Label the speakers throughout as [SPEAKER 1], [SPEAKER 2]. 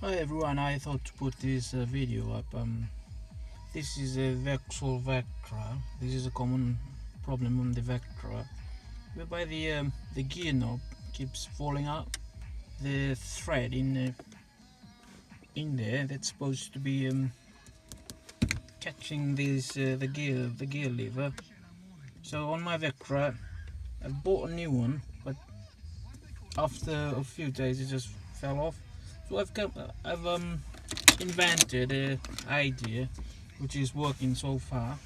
[SPEAKER 1] Hi everyone, I thought to put this video up. This is a Vauxhall Vectra. This is a common problem on the Vectra, whereby the gear knob keeps falling out. The thread in there that's supposed to be catching this the gear lever. So on my Vectra, I bought a new one, but after a few days it just fell off. So I've invented an idea which is working so far.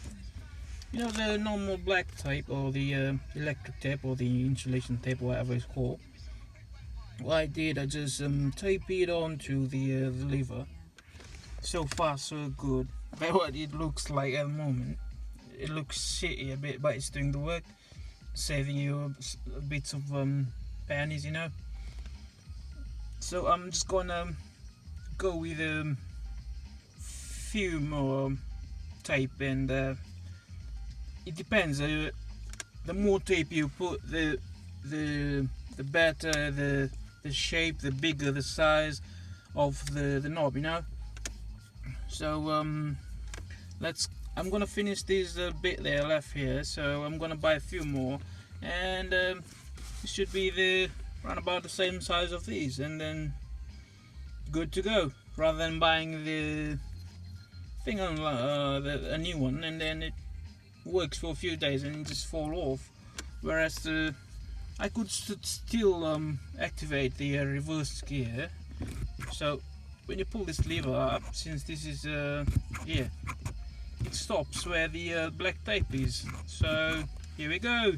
[SPEAKER 1] You know, the normal black tape or the electric tape or the insulation tape, whatever it's called. What I did, I just tape it onto the lever. So far so good. That's what it looks like at the moment. It looks shitty a bit, but it's doing the work, saving you bits of pennies, you know. So I'm just gonna go with a few more tape, and it depends. The more tape you put, the better the shape, the bigger the size of the knob, you know. So I'm gonna finish this bit there left here. So I'm gonna buy a few more, and it should be around about the same size of these, and then good to go, rather than buying the thing on a new one and then it works for a few days and it just fall off. Whereas I could still activate the reverse gear. So when you pull this lever up, since this is here, it stops where the black tape is. So here we go.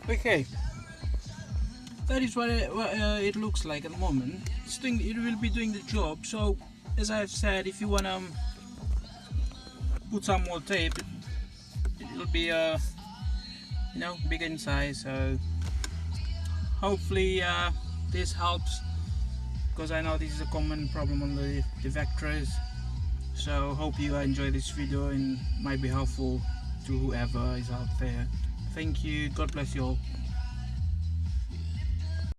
[SPEAKER 1] Okay, that is what it looks like at the moment. It will be doing the job. So, as I've said, if you wanna put some more tape, it'll be you know, bigger in size. So hopefully this helps, because I know this is a common problem on the Vectras. So hope you enjoy this video and might be helpful to whoever is out there. Thank you. God bless you all.